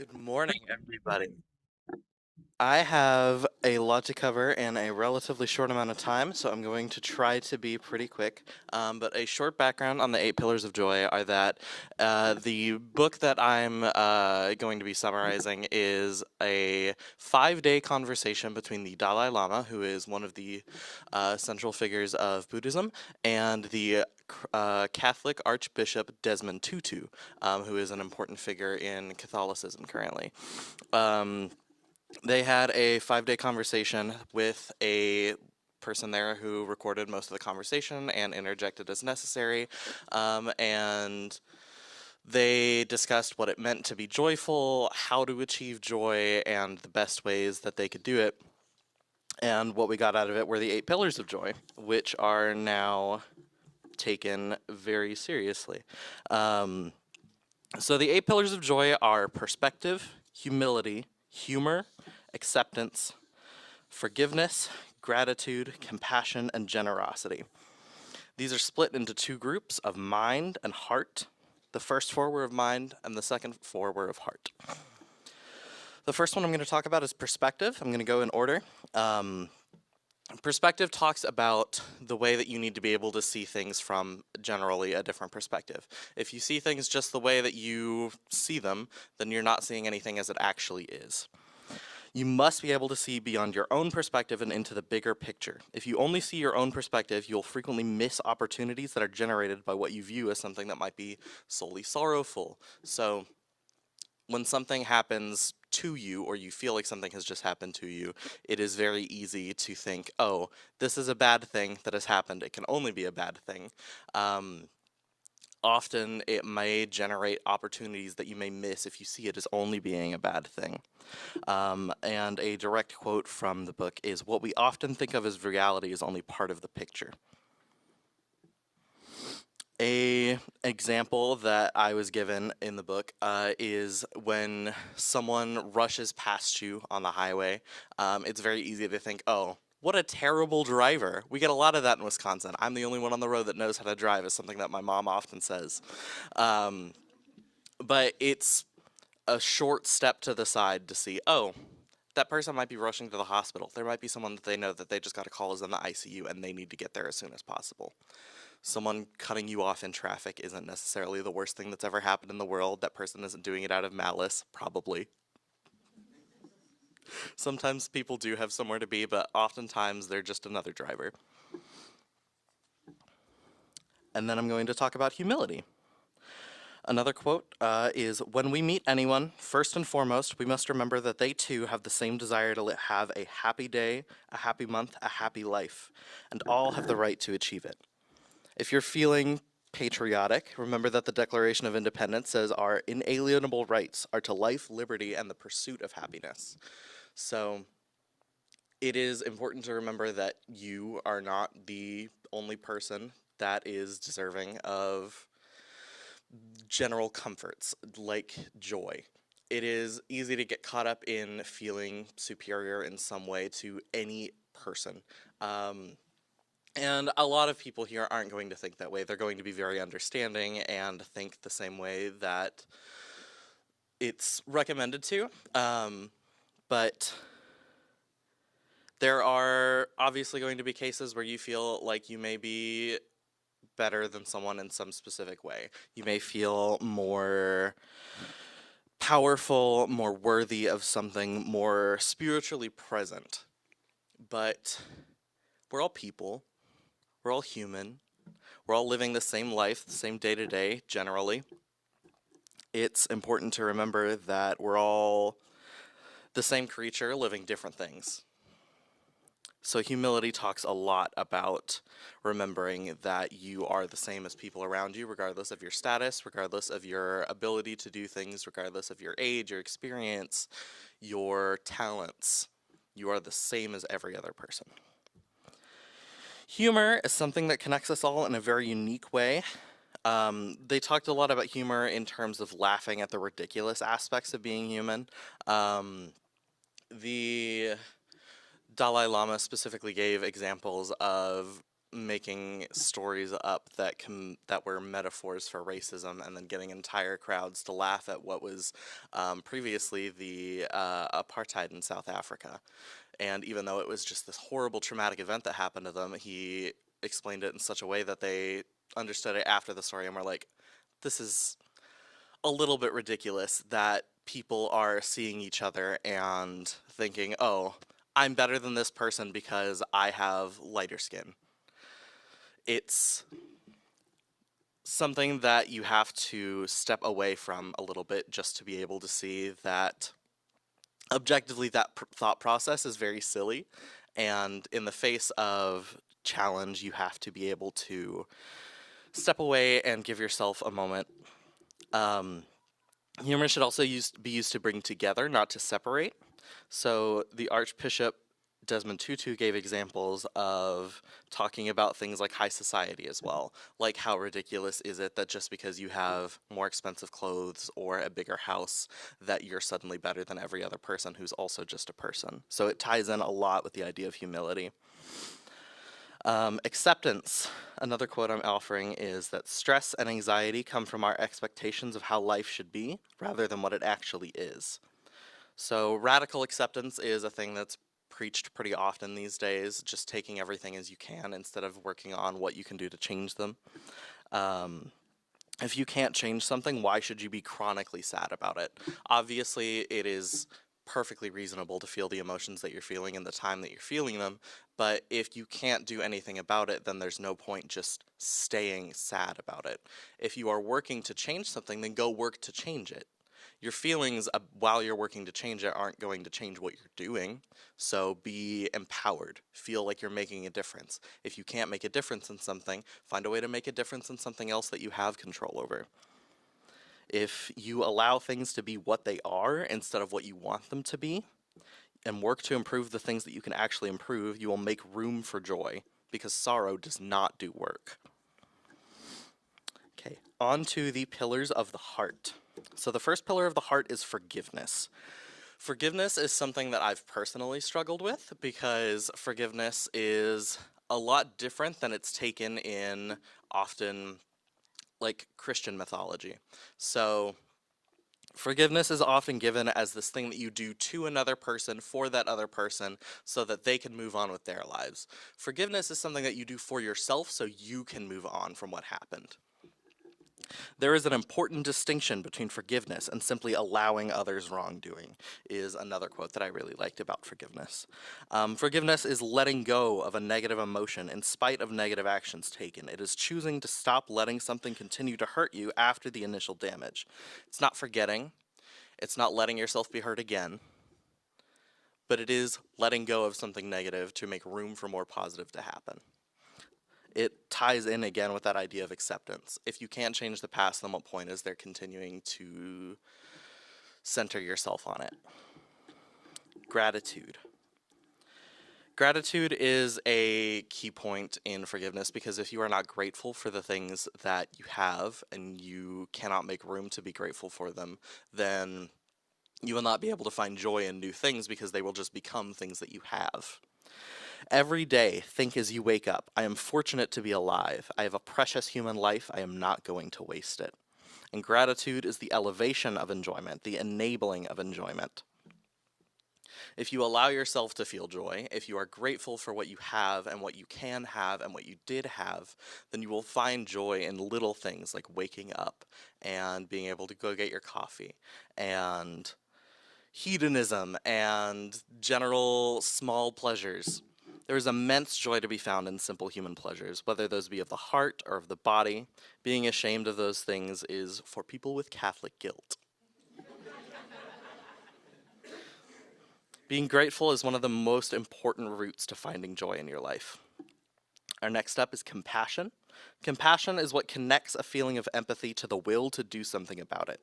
Good morning, everybody. I have a lot to cover in a relatively short amount of time, so I'm going to try to be pretty quick. But a short background on the Eight Pillars of Joy are that the book that I'm going to be summarizing is a 5-day conversation between the Dalai Lama, who is one of the central figures of Buddhism, and the Catholic Archbishop Desmond Tutu, who is an important figure in Catholicism currently. Um, they had a 5-day conversation with a person there who recorded most of the conversation and interjected as necessary. And they discussed what it meant to be joyful, how to achieve joy, and the best ways that they could do it. And what we got out of it were the 8 pillars of joy, which are now taken very seriously. Um, so the 8 pillars of joy are perspective, humility, humor, acceptance, forgiveness, gratitude, compassion, and generosity. These are split into two groups of mind and heart. The first four were of mind, and the second four were of heart. The first one I'm going to talk about is perspective. I'm going to go in order. Perspective talks about the way that you need to be able to see things from generally a different perspective. If you see things just the way that you see them, then you're not seeing anything as it actually is. You must be able to see beyond your own perspective and into the bigger picture. If you only see your own perspective, you'll frequently miss opportunities that are generated by what you view as something that might be solely sorrowful. So, when something happens to you, or you feel like something has just happened to you, it is very easy to think, oh, this is a bad thing that has happened. It can only be a bad thing. Um, Often it may generate opportunities that you may miss if you see it as only being a bad thing. And a direct quote from the book is, "What we often think of as reality is only part of the picture." A example that I was given in the book is when someone rushes past you on the highway. It's very easy to think, "Oh, what a terrible driver." We get a lot of that in Wisconsin. "I'm the only one on the road that knows how to drive," is something that my mom often says. Um, but it's a short step to the side to see, oh, that person might be rushing to the hospital. There might be someone that they know that they just got a call is in the ICU and they need to get there as soon as possible. Someone cutting you off in traffic isn't necessarily the worst thing that's ever happened in the world. That person isn't doing it out of malice, probably. Sometimes people do have somewhere to be, but oftentimes they're just another driver. And then I'm going to talk about humility. Another quote is, "When we meet anyone, first and foremost, we must remember that they too have the same desire to have a happy day, a happy month, a happy life, and all have the right to achieve it. If you're feeling patriotic, remember that the Declaration of Independence says our inalienable rights are to life, liberty, and the pursuit of happiness." So it is important to remember that you are not the only person that is deserving of general comforts like joy. It is easy to get caught up in feeling superior in some way to any person. And a lot of people here aren't going to think that way. They're going to be very understanding and think the same way that it's recommended to. But there are obviously going to be cases where you feel like you may be better than someone in some specific way. You may feel more powerful, more worthy of something, more spiritually present. But we're all people, we're all human, we're all living the same life, the same day to day, generally. It's important to remember that we're all the same creature living different things. So, humility talks a lot about remembering that you are the same as people around you, regardless of your status, regardless of your ability to do things, regardless of your age, your experience, your talents. You are the same as every other person. Humor is something that connects us all in a very unique way. They talked a lot about humor in terms of laughing at the ridiculous aspects of being human. The Dalai Lama specifically gave examples of making stories up that were metaphors for racism, and then getting entire crowds to laugh at what was previously the apartheid in South Africa. And even though it was just this horrible traumatic event that happened to them, he explained it in such a way that they understood it after the story and were like, this is a little bit ridiculous that people are seeing each other and thinking, oh, I'm better than this person because I have lighter skin. It's something that you have to step away from a little bit just to be able to see that objectively that thought process is very silly, and in the face of challenge you have to be able to step away and give yourself a moment. um, Humor should also be used to bring together, not to separate. So the Archbishop Desmond Tutu gave examples of talking about things like high society as well. Like, how ridiculous is it that just because you have more expensive clothes or a bigger house, that you're suddenly better than every other person who's also just a person? So it ties in a lot with the idea of humility. Acceptance. Another quote I'm offering is that stress and anxiety come from our expectations of how life should be rather than what it actually is. So, radical acceptance is a thing that's preached pretty often these days, just taking everything as you can instead of working on what you can do to change them. Um, if you can't change something, why should you be chronically sad about it? Obviously, it is perfectly reasonable to feel the emotions that you're feeling in the time that you're feeling them, but if you can't do anything about it, then there's no point just staying sad about it. If you are working to change something, then go work to change it. Your feelings while you're working to change it aren't going to change what you're doing. So be empowered. Feel like you're making a difference. If you can't make a difference in something, find a way to make a difference in something else that you have control over. If you allow things to be what they are instead of what you want them to be, and work to improve the things that you can actually improve, you will make room for joy, because sorrow does not do work. Okay, on to the pillars of the heart. So the first pillar of the heart is forgiveness. Forgiveness is something that I've personally struggled with, because forgiveness is a lot different than it's taken in often like Christian mythology. So forgiveness is often given as this thing that you do to another person for that other person so that they can move on with their lives. Forgiveness is something that you do for yourself so you can move on from what happened. There is an important distinction between forgiveness and simply allowing others' wrongdoing, is another quote that I really liked about forgiveness. Forgiveness is letting go of a negative emotion in spite of negative actions taken. It is choosing to stop letting something continue to hurt you after the initial damage. It's not forgetting, it's not letting yourself be hurt again, but it is letting go of something negative to make room for more positive to happen. It ties in again with that idea of acceptance. If you can't change the past, then what point is there continuing to center yourself on it? Gratitude. Gratitude is a key point in forgiveness, because if you are not grateful for the things that you have and you cannot make room to be grateful for them, then you will not be able to find joy in new things, because they will just become things that you have. Every day, think as you wake up, I am fortunate to be alive. I have a precious human life. I am not going to waste it. And gratitude is the elevation of enjoyment, the enabling of enjoyment. If you allow yourself to feel joy, if you are grateful for what you have and what you can have and what you did have, then you will find joy in little things like waking up and being able to go get your coffee, and hedonism and general small pleasures. There is immense joy to be found in simple human pleasures, whether those be of the heart or of the body. Being ashamed of those things is for people with Catholic guilt. Being grateful is one of the most important routes to finding joy in your life. Our next step is compassion. Compassion is what connects a feeling of empathy to the will to do something about it.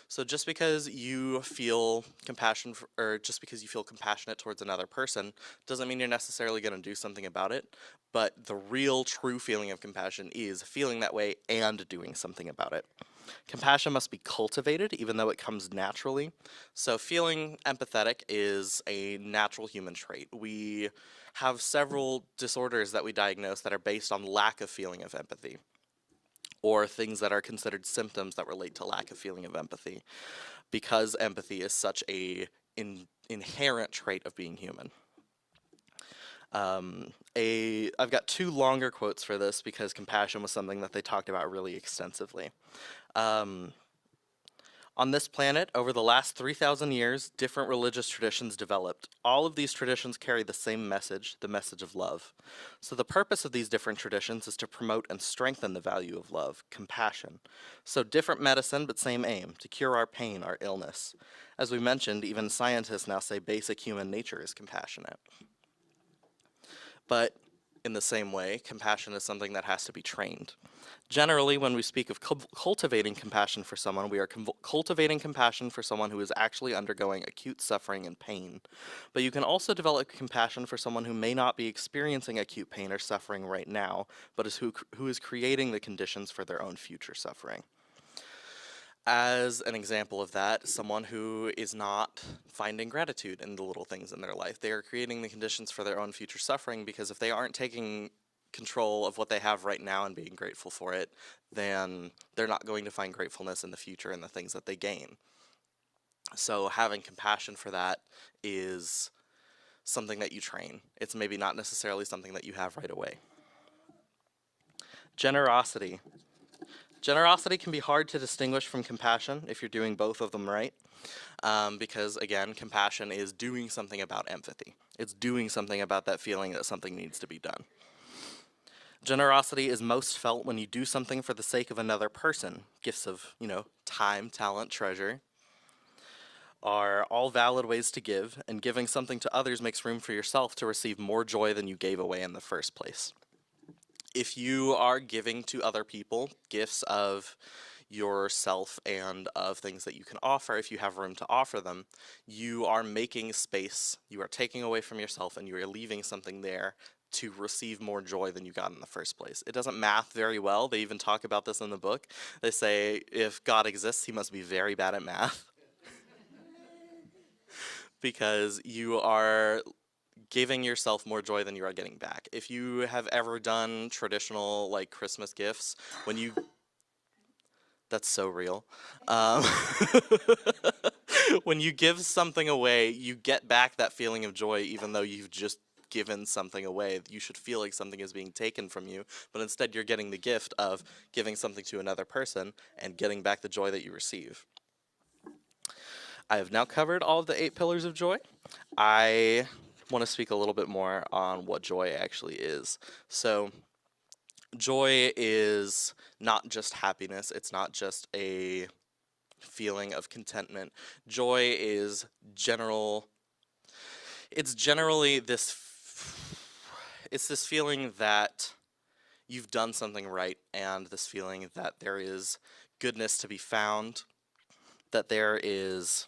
So just because you feel compassion or just because you feel compassionate towards another person doesn't mean you're necessarily going to do something about it, but the real true feeling of compassion is feeling that way and doing something about it. Compassion must be cultivated, even though it comes naturally. So, feeling empathetic is a natural human trait. We have several disorders that we diagnose that are based on lack of feeling of empathy, or things that are considered symptoms that relate to lack of feeling of empathy, because empathy is such inherent trait of being human. I've got two longer quotes for this because compassion was something that they talked about really extensively. Um, On this planet, over the last 3,000 years, different religious traditions developed. All of these traditions carry the same message, the message of love. So, the purpose of these different traditions is to promote and strengthen the value of love, compassion. So, different medicine, but same aim, to cure our pain, our illness. As we mentioned, even scientists now say basic human nature is compassionate. But in the same way, compassion is something that has to be trained. Generally, when we speak of cultivating compassion for someone, we are cultivating compassion for someone who is actually undergoing acute suffering and pain. But you can also develop compassion for someone who may not be experiencing acute pain or suffering right now, but who is creating the conditions for their own future suffering. As an example of that, someone who is not finding gratitude in the little things in their life. They are creating the conditions for their own future suffering, because if they aren't taking control of what they have right now and being grateful for it, then they're not going to find gratefulness in the future in the things that they gain. So having compassion for that is something that you train. It's maybe not necessarily something that you have right away. Generosity. Generosity can be hard to distinguish from compassion if you're doing both of them right. Because again, compassion is doing something about empathy. It's doing something about that feeling that something needs to be done. Generosity is most felt when you do something for the sake of another person. Gifts of, time, talent, treasure are all valid ways to give, and giving something to others makes room for yourself to receive more joy than you gave away in the first place. If you are giving to other people gifts of yourself and of things that you can offer, if you have room to offer them, you are making space, you are taking away from yourself, and you are leaving something there to receive more joy than you got in the first place. It doesn't math very well. They even talk about this in the book. They say if God exists, he must be very bad at math, because you are giving yourself more joy than you are getting back. If you have ever done traditional like Christmas gifts, when you that's so real. Um, when you give something away, you get back that feeling of joy, even though you've just given something away. You should feel like something is being taken from you, but instead you're getting the gift of giving something to another person and getting back the joy that you receive. I have now covered all of the 8 pillars of joy. I want to speak a little bit more on what joy actually is. So, joy is not just happiness, it's not just a feeling of contentment. Joy is it's generally it's this feeling that you've done something right, and this feeling that there is goodness to be found, that there is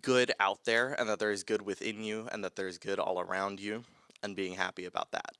good out there, and that there is good within you, and that there is good all around you, and being happy about that.